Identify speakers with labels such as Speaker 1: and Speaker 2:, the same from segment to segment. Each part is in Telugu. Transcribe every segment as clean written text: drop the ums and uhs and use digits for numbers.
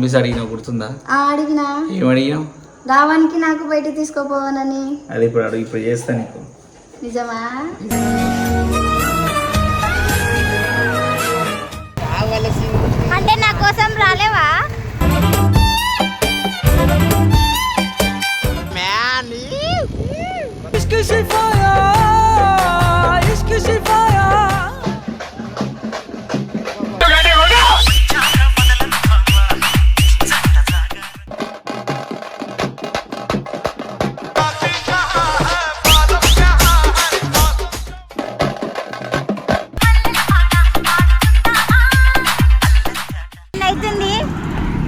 Speaker 1: ప్రామిస్ అడిగినా గుర్తుందా?
Speaker 2: అడిగినా.
Speaker 1: ఏం అడిగినావు?
Speaker 2: రావానికి నాకు బయట తీసుకోపోవాలని.
Speaker 1: అది ఇప్పుడు చేస్తా నీకు.
Speaker 2: నిజమా? అంటే నా కోసం రాలేవా?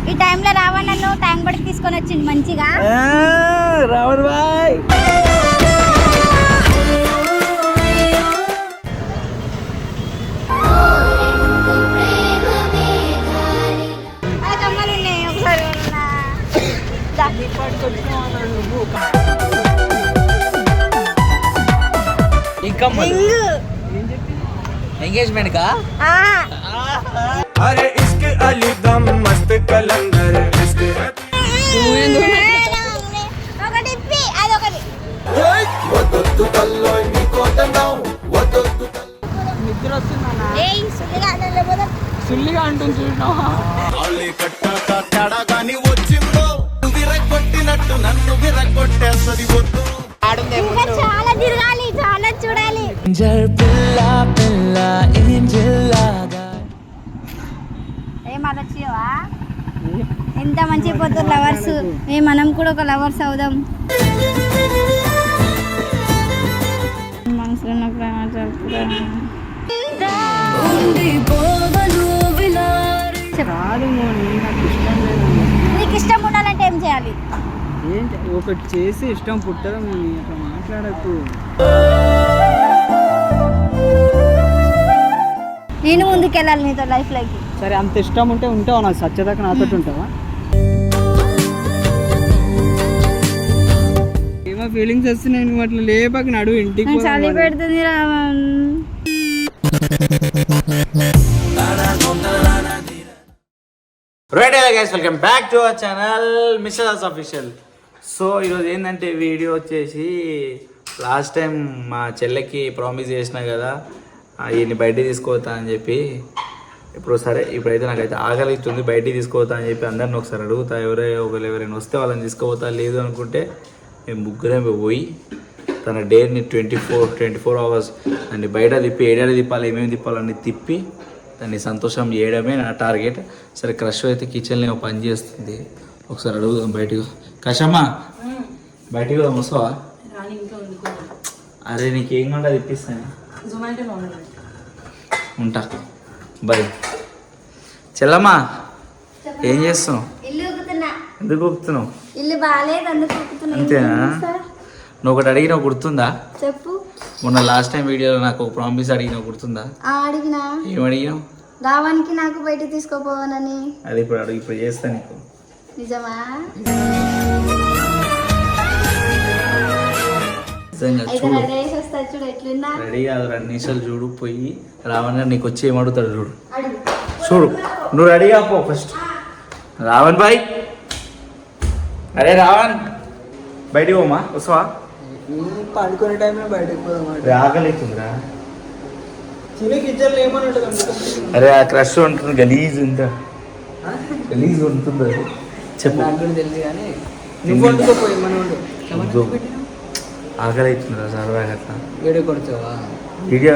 Speaker 2: ఈ టైంలో రావణ్ నన్ను ట్యాంక్ బడికి తీసుకొని వచ్చింది మంచిగా.
Speaker 1: రావణ్ బాయ్ ఎంగేజ్మెంట్ కా?
Speaker 3: अरे इसके अली दम मस्त कलंदर इसके వదొద్దు కల్లోయ్ నీకో దండం వదొద్దు
Speaker 4: నిద్ర వస్తుందన్నా.
Speaker 2: ఏయ్
Speaker 4: సుల్లిగా అంటుంది చూడవా?
Speaker 3: ఆళ్ళే కట్టాక తేడా గాని వచ్చిందో విరగొట్టినట్టు నన్ను విరగొట్టేస్తది వద్దు.
Speaker 2: ఇంకా చాలా తిరగాలి, చాలా చూడాలి. ఏమనొచ్చావా? ఎంత మంచి పోతారు లవర్స్. మనం కూడా ఒక లవర్స్ అవుదాం. మనసులో ప్రేమ చెప్తా. నీకు ఇష్టం ఉండాలంటే ఏం చేయాలి?
Speaker 4: ఏంటి ఒకటి చేసి ఇష్టం పుట్టడం. అట్లా మాట్లాడకు.
Speaker 2: నేను ముందుకెళ్ళాలి నీతో లైఫ్ లోకి.
Speaker 4: సరే అంత ఇష్టం ఉంటే ఉంటావా? నాకు సత్యదాకా నాతో ఉంటావా? ఏమో ఫీలింగ్స్ వస్తున్నాయి. నువ్వు అట్లా లేపాక నడు ఇంటికి.
Speaker 2: చలి పెడుతుంది Ravan.
Speaker 1: Right guys, welcome back to our channel mister Das official. So ఈరోజు ఏంటంటే వీడియో వచ్చేసి లాస్ట్ టైం మా చెల్లెకి ప్రామిస్ చేసిన కదా ఈయన్ని బయటికి తీసుకోవద్దా అని చెప్పి. ఇప్పుడు సరే ఇప్పుడైతే నాకైతే ఆకలిస్తుంది, బయటికి తీసుకోవద్దా అని చెప్పి అందరిని ఒకసారి అడుగుతా. ఎవరైనా వస్తే వాళ్ళని తీసుకుపోతా, లేదు అనుకుంటే మేము ముగ్గురే పోయి తన డేని 24 అవర్స్ దాన్ని బయట తిప్పి ఏడాది తిప్పాలి, ఏమేమి తిప్పాలని తిప్పి దాన్ని సంతోషం చేయడమే నా టార్గెట్. సరే క్రష్ అయితే కిచెన్లో పని చేస్తుంది, ఒకసారి అడుగుదాం బయటకు. కషమ్మా బయటికి వస్తావా? అరే నీకేం కావాలో తిప్పిస్తాను, ఉంటా బాయ్. చెల్లమ్మా ఏం చేస్తున్నావు? ఎందుకు ఊపుతున్నావు?
Speaker 2: ఇల్లు బాగాలేదు అందుకు.
Speaker 1: అంతేనా? నువ్వు ఒకటి అడిగినావు గుర్తుందా?
Speaker 2: చెప్పు.
Speaker 1: మొన్న లాస్ట్ టైం వీడియోలో నాకు ఒక ప్రామిస్ అడిగినావు గుర్తుందా?
Speaker 2: అడిగినా.
Speaker 1: ఏం అడిగినావు?
Speaker 2: రావానికి నాకు బయట తీసుకోపోవాలని.
Speaker 1: అది ఇప్పుడు చేస్తా నీకు.
Speaker 2: నిజమా?
Speaker 1: రెడీ కాదు, 2 నిమిషాలు చూడు. పోయి రావణ్ గారు నీకు వచ్చి ఏమడుగుతాడు చూడు. చూడు నువ్వు రెడీగా పో ఫస్ట్. రావణ్ బాయ్, అరే రావణ్ బయటికి పోమా, వస్తావా?
Speaker 4: పడుకునే టైంలో బయటకు పోదాం.
Speaker 1: ఆకలి అవుతుందిరా.
Speaker 4: తినే కిచెన్లో ఏమన్నట్టు.
Speaker 1: అరే ఆ క్రష్ ఉంటుంది గలీజ్, ఇంకా గలీజ్ ఉంటుంది అది. చెప్పు.
Speaker 4: నాకు తెలియదు కానీ నువ్వు వండుకోపోయి మన
Speaker 1: ఆకలి అవుతుందిరా సరదాగా అట్లా.
Speaker 4: వీడియో కొడతావా?
Speaker 1: వీడియో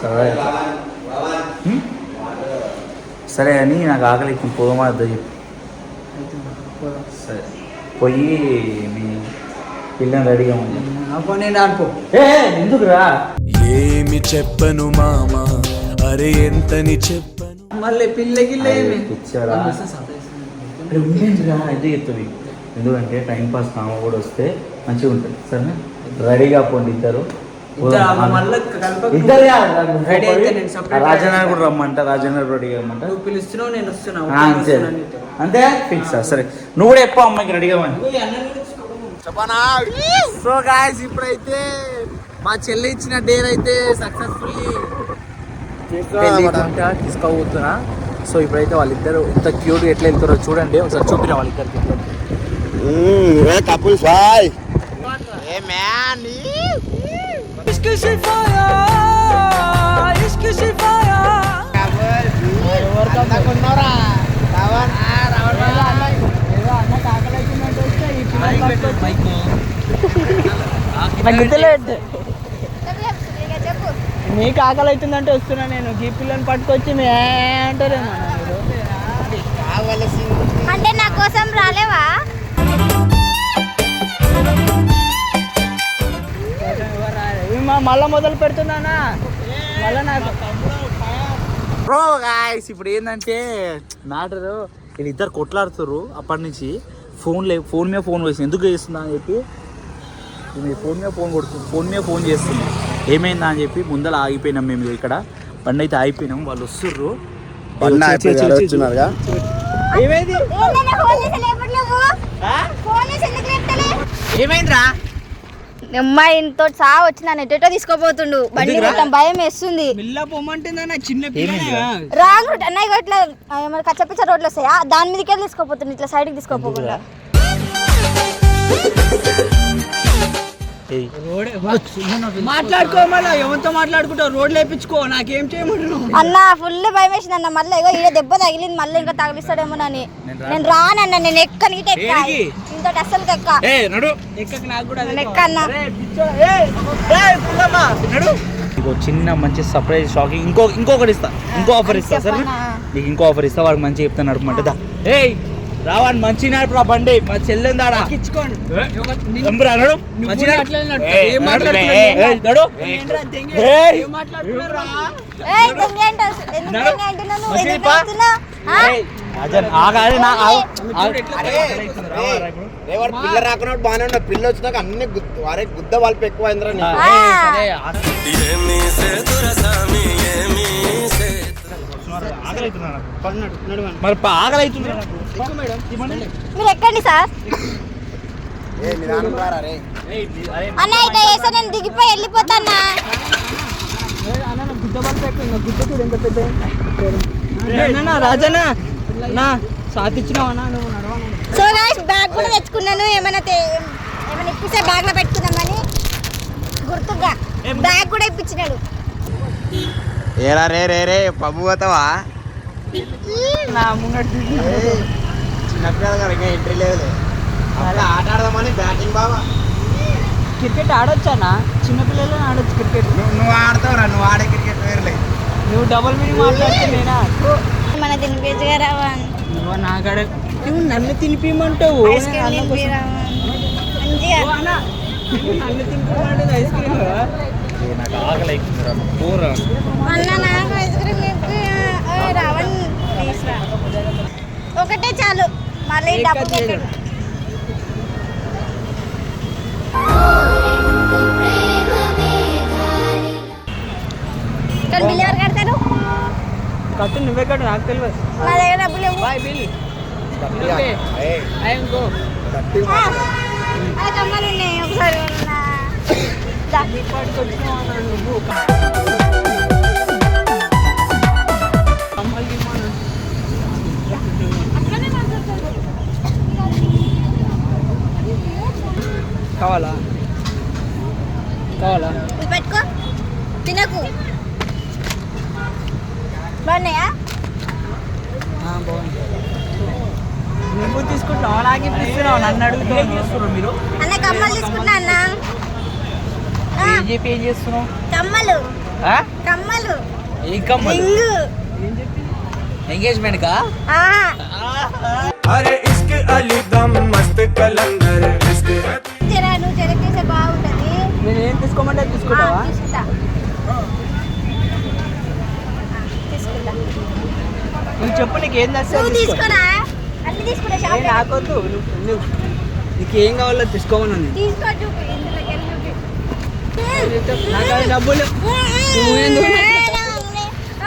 Speaker 1: సరదాగా. సరే అని నాకు ఆకలి అవుతుంది, పోదామా వద్దా చెప్పు. సరే పోయి మీ పిల్లని రెడీగా ఉంది.
Speaker 4: నేను రానుకో.
Speaker 1: ఎందుకురా?
Speaker 3: ఏమి చెప్పను మామ, అరే ఎంతని చెప్పను.
Speaker 4: మళ్ళీ పిల్లగిల్ల
Speaker 1: ఇచ్చారా? ఉండేంటిరా అయితే చెప్తుంది. ఎందుకంటే టైంపాస్ కామ కూడా వస్తే మంచిగా ఉంటుంది. సరేనా? రెడీగా పోండి ఇద్దరు. రాజనగర్ కూడా రమ్మంట, రాజనగర్ రెడీగా రమ్మంట.
Speaker 4: నువ్వు పిలుస్తున్నావు, నేను వస్తున్నావు.
Speaker 1: అంతే ఫిక్స్. సరే నువ్వు కూడా చెప్పు అమ్మాయికి రెడీగా పోండి. సో గాయ్స్ ఇప్పుడైతే మా చెల్లి ఇచ్చిన డేర్ అయితే సక్సెస్ఫుల్లీ తీసుకోబోతున్నా. సో ఇప్పుడైతే వాళ్ళిద్దరు ఎంత క్యూట్గా ఎట్లా వెళ్తారో చూడండి, ఒకసారి చూపిరా వాళ్ళిద్దరికి.
Speaker 5: కపుల్స్ బాయ్.
Speaker 4: మీకు ఆకలి అవుతుందంటే వస్తున్నా నేను. ఈ పిల్లని పట్టుకొచ్చి మే అంటారేమో.
Speaker 2: అంటే నా కోసం రాలేవా?
Speaker 4: మళ్ళా మొదలు పెడుతున్నానా మళ్ళా నాకు.
Speaker 1: బ్రో గాయ్స్ ఇప్పుడు ఏంటంటే మ్యాటర్, వీళ్ళిద్దరు కొట్లాడుతారు అప్పటి నుంచి. ఫోన్ మీద ఫోన్ వేస్తుంది, ఎందుకు చేస్తుందా అని చెప్పి ఫోన్ మీద ఫోన్ కొడుతుంది, ఫోన్ మీద ఫోన్ చేస్తుంది. ఏమైందా అని చెప్పి ముందర ఆగిపోయినాం మేము ఇక్కడ. బండి అయితే ఆగిపోయినాం, వాళ్ళు వస్తుర్రు. ఏమైందిరా?
Speaker 2: అమ్మాయితో సహా వచ్చిన ఎటో తీసుకోపోతుండు. బండి మొత్తం భయం వేస్తుంది.
Speaker 4: చిన్న
Speaker 2: రాంగ్ రూట్ అన్నయ్య, ఇట్లా కచ్చపిచ్చ రోడ్లు వస్తాయా, దాని మీదకి తీసుకోపోతుంది, ఇట్లా సైడ్కి తీసుకోపోకుండా.
Speaker 4: మాట్లాడుకో, మళ్ళీ ఎవరితో మాట్లాడుకుంటావు? రోడ్లు వేయించుకో, నాకేం చేయమంటు
Speaker 2: అన్న. ఫుల్ భయం వేసింది అన్న. మళ్ళీ ఇగో ఈడ దెబ్బ తగిలింది, మళ్ళీ ఇంకా తగిలిస్తాడేమోనని నేను రానన్న. నేను ఎక్క నీట ఎక్క, ఇంతటి అస్సలు ఎక్క ఎక్క అన్న.
Speaker 1: చిన్న మంచి సర్ప్రైజ్ షాకింగ్ ఇంకొకటి ఇస్తా, ఇంకో ఆఫర్ ఇస్తా సార్ నీకు. ఇంకో ఆఫర్ ఇస్తా, వాడికి మంచిగా చెప్తాను నడుపుమంటే. ఏయ్ రావని మంచి నడుపు రా బండి, మా చెల్లెందాడా
Speaker 5: పిల్ల రాకున్నట్టు బాగానే ఉన్నా, పిల్ల వచ్చినాక అన్ని వారే గుద్ద వాళ్ళకి ఎక్కువ అయిందిరా.
Speaker 1: మరి ఆకలి అవుతుంది.
Speaker 2: మీరు ఎక్కండి సార్. అన్న ఇట్లా చేస్తే నేను దిగిపోయి వెళ్ళిపోతానా?
Speaker 4: రాజనా నా సాత్ ఇచ్చినావా?
Speaker 2: సో గైస్ బ్యాగ్ కూడా తెచ్చుకున్నాను. ఏమైనా ఇప్పిస్తే బ్యాగ్ లో పెట్టుకుందామని గుర్తుగా బ్యాగ్ కూడా ఇప్పించినాడు.
Speaker 5: ఏరా రే రే రే పబ్బు పోతావా? చిన్నపిల్లలు కదా, ఇంకా ఎంట్రీ లేదు. ఆట ఆడదామని బ్యాటింగ్ బావా.
Speaker 4: క్రికెట్ ఆడొచ్చానా? చిన్నపిల్లలు ఆడొచ్చు క్రికెట్.
Speaker 5: నువ్వు ఆడతావురా, నువ్వు ఆడే క్రికెట్ వేరులే.
Speaker 4: నువ్వు డబుల్ మీనింగ్ మాట్లాడుతున్నా.
Speaker 2: మన తినిపించగా రావా?
Speaker 4: నువ్వు నాకాడ నువ్వు నన్ను తినిపిమంటావు.
Speaker 2: మంచిగా
Speaker 4: నన్ను తినిపిమంటే ఐస్ క్రీమ్
Speaker 1: నాకు ఆకలి అవుతుంది.
Speaker 2: అన్న నాకు ఐస్ క్రీమ్ రావని తీసురా, ఒకటే చాలు. మళ్ళీ డబ్బు పెట్టడు. ఇక్కడ బిల్ ఎవరు కడతారు?
Speaker 4: కట్టు నువ్వే కట్టు, నాకు తెలియదు.
Speaker 2: నా దగ్గర డబ్బులు లేవు.
Speaker 4: బాయ్ బిల్.
Speaker 2: కమ్మలు ఉన్నాయి, ఒకసారి
Speaker 4: నువ్వు కావాలా? కావాలా?
Speaker 2: పెట్టుకో, తినకు. బాగున్నాయా?
Speaker 4: బాగుంది. నువ్వు తీసుకుంటున్నావు, నాకు ఇప్పిస్తున్నావు. నన్ను అడుగుతున్నావు మీరు.
Speaker 2: అన్న కమ్మలు తీసుకున్నా అన్న.
Speaker 4: ఏం చెప్పి ఏం చేస్తున్నావు?
Speaker 2: కమ్మలు కమ్మలు
Speaker 1: ఏం కమ్మలు?
Speaker 2: రింగు.
Speaker 1: ఎంగేజ్మెంట్ కా?
Speaker 3: अरे इश्क अली दम मस्त कलंदर इश्क
Speaker 2: జరా నువ్వు చేస్తే బాగుంటది.
Speaker 4: నేను ఏం తీసుకోమంటే తీసుకుంటావా?
Speaker 2: తీసుకుంటా.
Speaker 4: నువ్వు చెప్పు, నీకు ఏం
Speaker 2: నువ్వు
Speaker 4: నచ్చింది తీసుకో.
Speaker 2: తీసుకురా, అన్ని తీసుకుంటా. షాప్
Speaker 4: నాకొద్దు, నీకు ఏం కావాలో తీసుకోమని ఉంది.
Speaker 2: తీసుకో, చూపి ఇందులోకి వెళ్ళి చూపి.
Speaker 4: నాకు అది డబ్బులు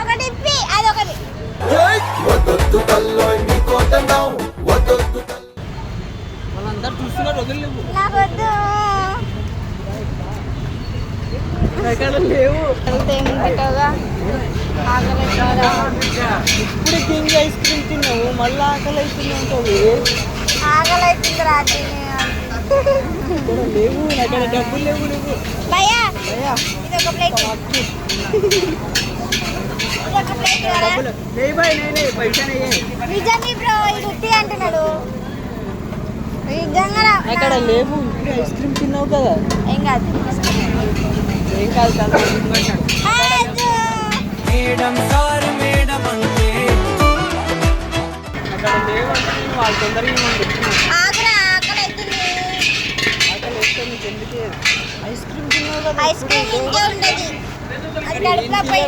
Speaker 2: ఒకటి ఇప్పి, అదొకటి.
Speaker 4: వాళ్ళందరూ చూస్తున్నారు, వదిలేవు.
Speaker 2: నాకు వద్దు.
Speaker 4: ఎక్కడ లేవు.
Speaker 2: ఏం పెట్టావుగా?
Speaker 4: ఇప్పుడు కింగ్ ఐస్ క్రీమ్ తిన్నావు మళ్ళీ ఆకలి అవుతుంది ఉంటుంది.
Speaker 2: ఆకలి అవుతుంది రాత్రి
Speaker 4: ఇక్కడ లేవు అక్కడ డబ్బులు లేవు నువ్వు.
Speaker 2: భయ్యా
Speaker 4: భయ్యా,
Speaker 2: ఇది ఒక ప్లేట్
Speaker 4: డబ్బులు లేవు భయ్, నేనే పైసనే.
Speaker 2: నిజంగా బ్రో ఇది ఉత్తి అంటున్నాడు నిజంగా
Speaker 4: అక్కడ లేవు. ఇప్పుడు ఐస్ క్రీమ్ తిన్నావు కదా.
Speaker 2: ఏం కాదు
Speaker 4: ఏం కాదు కదా.
Speaker 3: మేడం సార్ మేడం అంటే
Speaker 4: అక్కడ లేవు అంటే నేను వాళ్ళ తొందరగా మనం తెచ్చినాం.
Speaker 2: ఆకలి ఆకలి అవుతుంది
Speaker 4: ఆకలి వేస్తే నీకు ఎందుకు ఐస్ క్రీమ్ తిన్నావు కదా.
Speaker 2: ఐస్ క్రీమ్ ఇంకే ఉండదు అది కడుపులోపై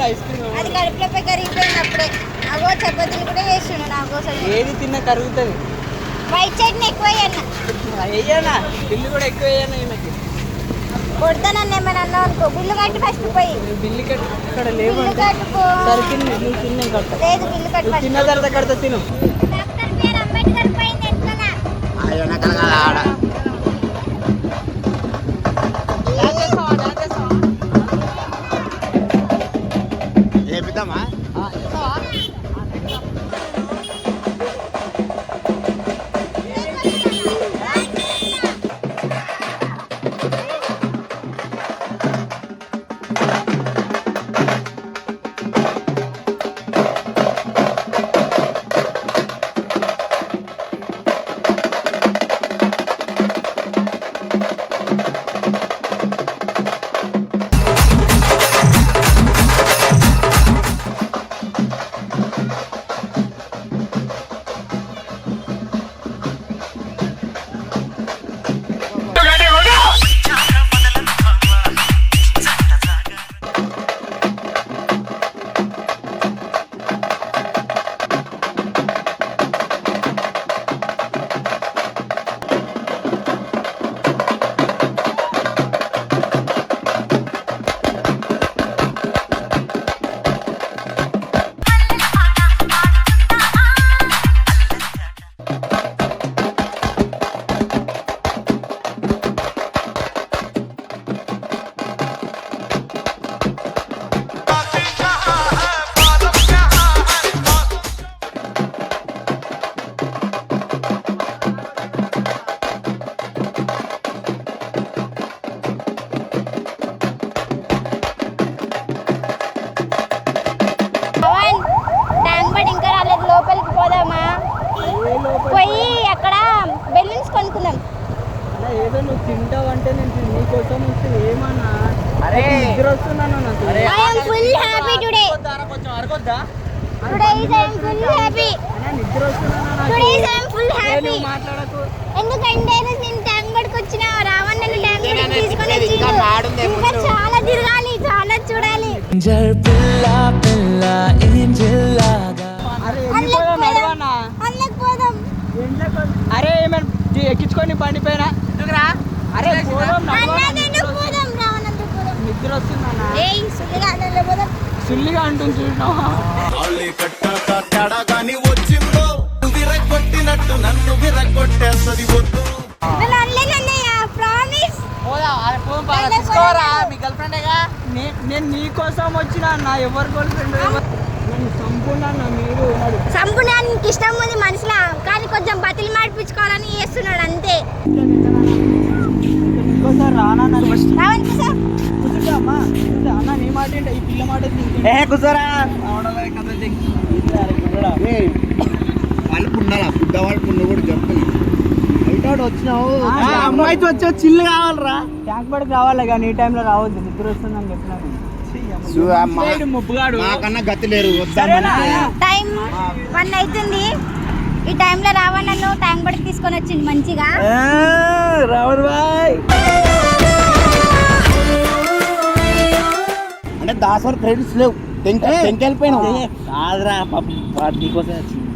Speaker 2: అది కడుపులోపై కరిగిపోయింది అప్పుడే. అగో చపాతీలు కూడా వేస్తుండు నా కోసం.
Speaker 4: ఏది తిన్నా కరుగుతుంది.
Speaker 2: వైట్ చట్నీ ఎక్కువ అయ్యన్న
Speaker 4: వేయనా బిల్లు కూడా ఎక్కువ వేయనా ఈమెకి.
Speaker 2: కొడతానన్న ఏమైనా అన్నావు అనుకో బిల్లు కట్టి ఫస్ట్ పోయి
Speaker 4: బిల్లు కట్టి ఇక్కడ లేవు
Speaker 2: బిల్లు
Speaker 4: అంటే
Speaker 2: కట్టుకో
Speaker 4: సరే తిను, నువ్వు తిన్నా కడతా.
Speaker 2: లేదు బిల్లు కట్టి
Speaker 4: నువ్వు తిన్న తర్వాత కడతా తిను.
Speaker 2: డాక్టర్ పేరు అంబేద్కర్ పోయింది ఎట్లా
Speaker 5: ఆడ లేపిద్దామా?
Speaker 2: ట్యాంక్ ఇంకా రాలేదు లోపలికి పోదామా పోయి అక్కడ బెలూన్స్ కొనుక్కుందాం.
Speaker 4: అలా ఏదో నువ్వు తింటావు అంటే నేను నీకోసం వస్తే ఏమన్నా. అరే నిద్ర వస్తున్నాను నాకు.
Speaker 2: I am full happy today.
Speaker 4: కొంచెం అరగొద్దా.
Speaker 2: Today is I am full happy.
Speaker 4: నిద్ర వస్తున్నాను నాకు.
Speaker 2: Today is I am full happy.
Speaker 4: నువ్వు మాట్లాడకు.
Speaker 2: ఎందుకంటే నేను ట్యాంక్ బడికి వచ్చిన రావణ్ నన్ను ట్యాంక్ బడికి తీసుకొని వచ్చిండు. ఇంకా చాలా తిరగాలి చాలా చూడాలి.
Speaker 4: అరే వెళ్ళిపోదాం నడవనా.
Speaker 2: అందులోకి పోదాం.
Speaker 4: అరే ఏమైనా ఎక్కించుకొని బండి పైన. అరే పోదాం
Speaker 2: అన్నది ఎందుకు పోదాం రావణ్ అందుకు పోదాం.
Speaker 4: నిద్ర వస్తుందన్నా.
Speaker 2: ఏయ్ సుల్లిగా అందులో పోదాం.
Speaker 4: సుల్లిగా అంటుంది చూసినావా.
Speaker 3: వచ్చిందో విరగొట్టినట్టు నన్ను విరగొట్టేస్తుంది వద్దు.
Speaker 2: నేను అనలేనన్నయ్య ప్రామిస్.
Speaker 4: తీసుకోరా మీ గర్ల్ ఫ్రెండేగా. నేను నీ కోసం వచ్చిన నా ఎవరి గర్ల్ ఫ్రెండ్ నన్ను సంపూర్ణ మీరు
Speaker 2: సంపూర్ణానికి ఇష్టం ఉంది మనసులో కానీ కొంచెం బతిలి మాడిపించుకోవాలని చేస్తున్నాడు అంతే.
Speaker 4: ఇంకోసారి రానా
Speaker 2: రావణ్ కుసా
Speaker 4: కూర్చుంటా అమ్మా అన్న నీ మాట ఏంటి ఈ పిల్ల మాట
Speaker 5: కూర్చోరా. వాళ్ళు పున్నారా పుద్ద వాళ్ళు పున్న కూడా చెప్తున్నా. బయట వచ్చినావు అమ్మాయితో వచ్చావు చిల్లు కావాలరా.
Speaker 4: ట్యాంక్ బడికి రావాలి కానీ ఈ టైంలో రావద్దు నిద్ర వస్తుందని చెప్పినాను. ముప్పుగాడు
Speaker 5: మాకన్నా గతి లేరు.
Speaker 2: టైం 1 అవుతుంది. ఈ టైంలో రావణ్ నన్ను ట్యాంక్ బడికి తీసుకొని వచ్చింది మంచిగా.
Speaker 4: రావణ్ బాయ్
Speaker 5: అంటే దాసరి ఫ్రెండ్స్ లేవు. వెళ్ళిపోయినావు
Speaker 4: కాదురా నీకోసం వచ్చింది.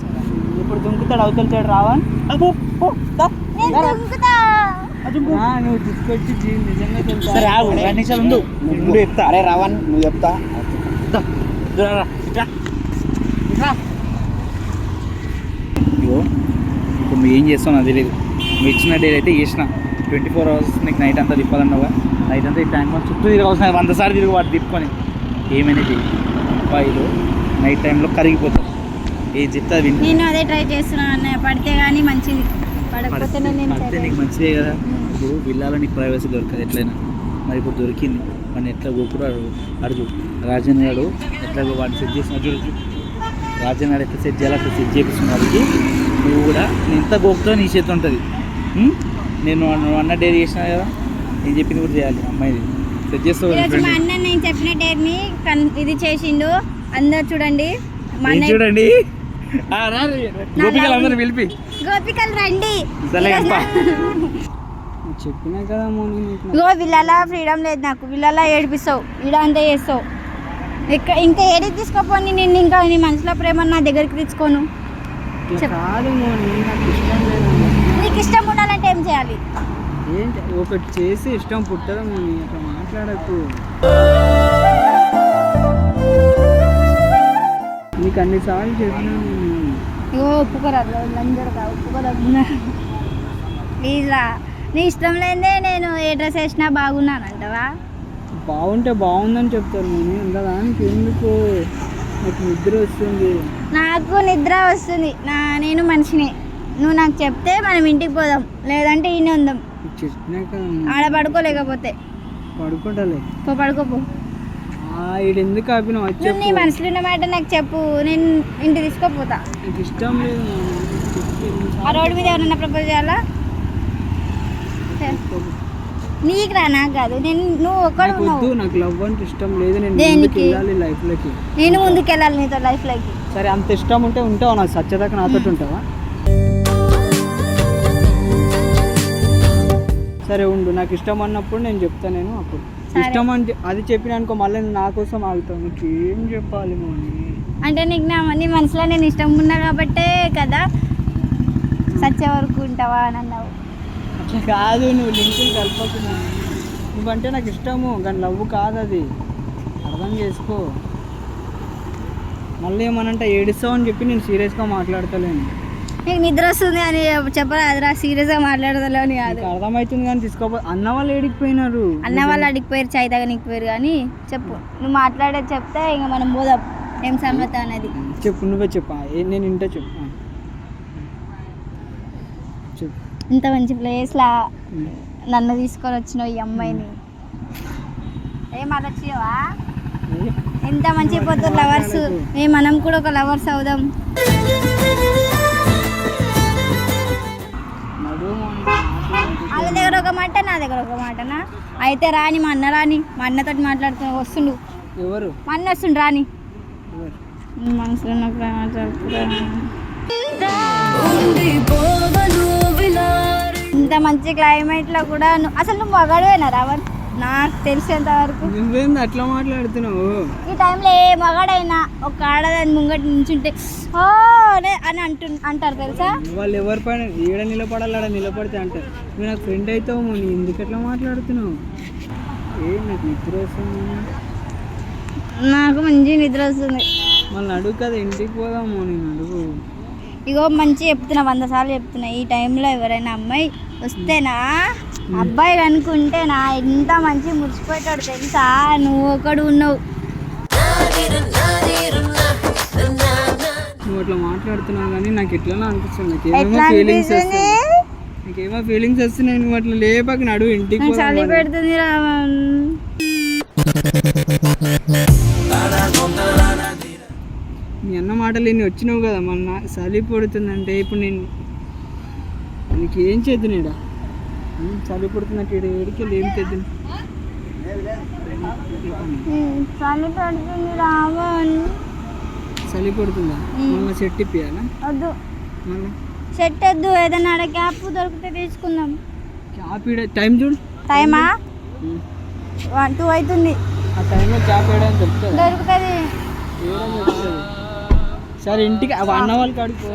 Speaker 4: ఇప్పుడు దుంకుతాడు అవతల సైడ్ రావణ్.
Speaker 2: నేను దుంకుతా.
Speaker 4: నువ్వు తీసుకొచ్చి నిజంగా తెలుసా.
Speaker 5: సరే ఆగు 2 నిమిషాలు ఉండు. నువ్వు చెప్తా. అరే రావణ్ నువ్వు చెప్తా.
Speaker 1: ఇప్పుడు నువ్వు ఏం చేస్తావు నాకు తెలియదు. నువ్వు ఇచ్చిన డేట్ అయితే చేసిన 24 hours నీకు నైట్ అంతా తిప్పాలన్నావా. నైట్ అంతా ఈ ట్యాంక్ చుట్టూ తిరగవలసిన 100 సార్లు తిరిగి వాడు తిప్పుకొని ఏమైనా చెయ్యి. అబ్బాయిలు నైట్ టైంలో కరిగిపోతాం. ఏ చెప్తా వింటా.
Speaker 2: నేను అదే ట్రై చేస్తున్నాను అన్నయ్య, పడితే కానీ మంచిది, పడకపోతే నేను
Speaker 1: పడితే నీకు మంచిదే కదా. ఇప్పుడు విల్లాలో నీకు ప్రైవసీ దొరకదు ఎట్లయినా. మరి ఇప్పుడు దొరికింది, వాడిని ఎట్లా గోపురు అడుగు రాజన్ గారు ఎట్లా వాడిని సెట్ చేసిన చూడు. రాజన్ గారు ఎట్లా సెట్ చేయాలి అట్లా సెట్ చేపిస్తున్న వాడికి. నువ్వు కూడా నేను ఎంత గోపుతో నీ చేతి ఉంటుంది. నేను అన్న డైరీ చేసినా కదా, నేను చెప్పింది కూడా చేయాలి. అమ్మాయిది సెట్ చేస్తావు.
Speaker 2: మా అన్న నేను చెప్పిన డేట్ని ఇది చేసిండు. అందరు చూడండి, మా అన్న
Speaker 1: చూడండి. గోపికలు అందరూ పిలిపి
Speaker 2: గోపికలు రండి.
Speaker 4: చెప్పినా కదా మోని నీకు.
Speaker 2: ఇగో వీళ్ళలా ఫ్రీడమ్ లేదు నాకు, వీళ్ళలా ఏడిపిస్తావు, ఈడ అంతా చేస్తావు. ఇంకా ఏడికి తీసుకోపోని, నేను ఇంకా నీ మనసులో ప్రేమ నా దగ్గరికి తెచ్చుకోను.
Speaker 4: ఇట్లా కాదు మోని, నాకు ఇష్టం లేదు.
Speaker 2: నీకు ఇష్టం ఉండాలంటే ఏం చేయాలి?
Speaker 4: ఏంటి ఒకటి చేసి ఇష్టం పుట్టదా మోని, అట్లా మాట్లాడకు. నీకు అన్నిసార్లు చెప్పినాను నేను.
Speaker 2: ఇగో ఒప్పుకోరా, లంజడగా ఒప్పుకోరా ప్లీజ్ రా. నీ ఇష్టం లేదే నేను ఏ డ్రెస్ వేసినా బాగున్నానంటవా?
Speaker 4: బాగుంటే బాగుందని చెప్తారు నేను, అంతదానికి ఎందుకు? నాకు నిద్ర వస్తుంది.
Speaker 2: నాకు నిద్ర వస్తుంది, నేను మనిషిని. నువ్వు నాకు చెప్తే మనం ఇంటికి పోదాం, లేదంటే ఈయన ఉందాం.
Speaker 4: చెప్పినాక
Speaker 2: ఆడ పడుకోలేకపోతే
Speaker 4: పడుకుంటలే.
Speaker 2: పడుకోపో.
Speaker 4: ఈడు ఎందుకు ఆపినావు?
Speaker 2: నువ్వు నీ మనసులో ఉన్న మాట నాకు చెప్పు, నేను ఇంటి తీసుకోపోతా.
Speaker 4: నాకు ఇష్టం లేదు.
Speaker 2: ఆ రోడ్డు మీద ఎవరన్నా ప్రపోజ్ చేయాలా? నీకు రా, నాకు కాదు. నువ్వు ఒక్కడు
Speaker 4: వద్దు, నాకు లవ్ అంటే ఇష్టం లేదు. నేను
Speaker 2: దేనికి?
Speaker 4: ముందుకు వెళ్ళాలి లైఫ్లోకి.
Speaker 2: నేను ముందుకు వెళ్ళాలి నీతో లైఫ్లోకి.
Speaker 4: సరే, అంత ఇష్టం ఉంటే ఉంటావా? నాకు సత్యదాకా నాతో ఉంటావా? సరే ఉండు, నాకు ఇష్టం అన్నప్పుడు నేను చెప్తాను. నేను అప్పుడు ఇష్టం అని అది చెప్పిన అనుకో, మళ్ళీ నా కోసం ఆగుతావు. నీకు ఏం చెప్పాలి మోని?
Speaker 2: అంటే నీకు నీ మనసులో నేను ఇష్టం ఉన్నా కాబట్టే కదా సచ్చే వరకు ఉంటావా అని అన్నావు.
Speaker 4: అట్లా కాదు, నువ్వు లింకులు కలపకున్నా. నువ్వంటే నాకు ఇష్టము, కానీ లవ్ కాదు అది, అర్థం చేసుకో. మళ్ళీ ఏమనంటే ఏడుస్తావు అని చెప్పి నేను సీరియస్గా మాట్లాడతలేను.
Speaker 2: నీకు నిద్ర వస్తుంది అని చెప్పరా, అదిరా సీరియస్గా మాట్లాడదలే అని కాదు.
Speaker 4: అర్థమవుతుంది కానీ తీసుకోపో. అన్న వాళ్ళు ఏడికిపోయినారు.
Speaker 2: అన్న వాళ్ళు అడిగిపోయారు, చాయ్ తాగనిపోయారు. కానీ చెప్పు, నువ్వు మాట్లాడేది చెప్తే ఇంకా మనం పోదాం. ఏం సంగతి అనేది
Speaker 4: చెప్పు, నువ్వే చెప్పా. నేను ఇంట చెప్పు. చెప్పు.
Speaker 2: ఇంత మంచి ప్లేస్లా నన్ను తీసుకొని వచ్చినావు, ఈ అమ్మాయిని. ఏం ఆలోచించవా? ఎంత మంచి పోతారు లవర్స్. మనం కూడా ఒక లవర్స్ అవుదాం. వాళ్ళ దగ్గర ఒక మాట, నా దగ్గర ఒక మాటనా? అయితే రాని, మా అన్న రాని, మా అన్నతోటి మాట్లాడుతున్నా. వస్తుండు,
Speaker 4: ఎవరు?
Speaker 2: మా అన్న వస్తుండు, రాని.
Speaker 4: ఎవరు?
Speaker 2: మనసులో ఉన్న ప్రేమ చెప్పురా. ఇంత మంచి క్లైమేట్లో కూడా అసలు నువ్వు మగాడవేనా రావణ్? నాకు తెలిసేంత వరకు
Speaker 4: నువ్వేంది అట్లా మాట్లాడుతున్నావు?
Speaker 2: ఈ టైంలో ఏ మగాడైనా ఒక ఆడదాని ముంగటి నుంచుంటే ఓ అని అంటారు తెలుసా?
Speaker 4: వాళ్ళు ఎవరి పైన ఏడ నిలబడాలి, ఆడ నిలబడితే అంటారు. నువ్వు నాకు ఫ్రెండ్ అవుతావు, నీ ఎందుకు అట్లా మాట్లాడుతున్నావు? నాకు నిద్ర వస్తుంది.
Speaker 2: నాకు మంచి నిద్ర వస్తుంది.
Speaker 4: మళ్ళీ అడుగు కదా, ఇంటికి పోదాము. నేను అడుగు.
Speaker 2: ఇగో మంచి చెప్తున్నా, 100 సార్లు చెప్తున్నా. ఈ టైంలో ఎవరైనా అమ్మాయి వస్తేనా, అబ్బాయి అనుకుంటేనా ఎంత మంచి మురిసిపోయాడు తెలుసా? నువ్వు ఒకడు ఉన్నావు.
Speaker 4: నువ్వు అట్లా మాట్లాడుతున్నావు కానీ నాకు ఎట్లా అనిపిస్తుంది. నాకేమో ఫీలింగ్స్ వస్తున్నాయి. నువ్వు అట్లా లేపాక నడువు, ఇంటికి
Speaker 2: చలి పెడుతుంది రావణ్.
Speaker 4: నీ అన్న మాటలు ఎన్ని వచ్చినావు కదా, మన చలి పడుతుందంటే ఇప్పుడు నేను నీకు ఏం చేద్దునేడా? చలి పడుతున్నట్టు ఏడికి ఏం చేద్దు?
Speaker 2: చలి పెడుతుంది రావణ్.
Speaker 4: చలి పడుతుందా? మళ్ళీ సెట్ ఇప్పియాలా?
Speaker 2: వద్దు,
Speaker 4: మళ్ళీ
Speaker 2: సెట్ వద్దు. ఏదైనా ఆడ క్యాప్ దొరికితే తీసుకుందాం.
Speaker 4: క్యాప్ టైం చూడు.
Speaker 2: టైమా 1-2 అవుతుంది.
Speaker 4: ఆ టైంలో క్యాప్ వేయడానికి దొరుకుతుంది.
Speaker 2: దొరుకుతుంది.
Speaker 4: సరే ఇంటికి అన్న వాళ్ళకి అడుగు.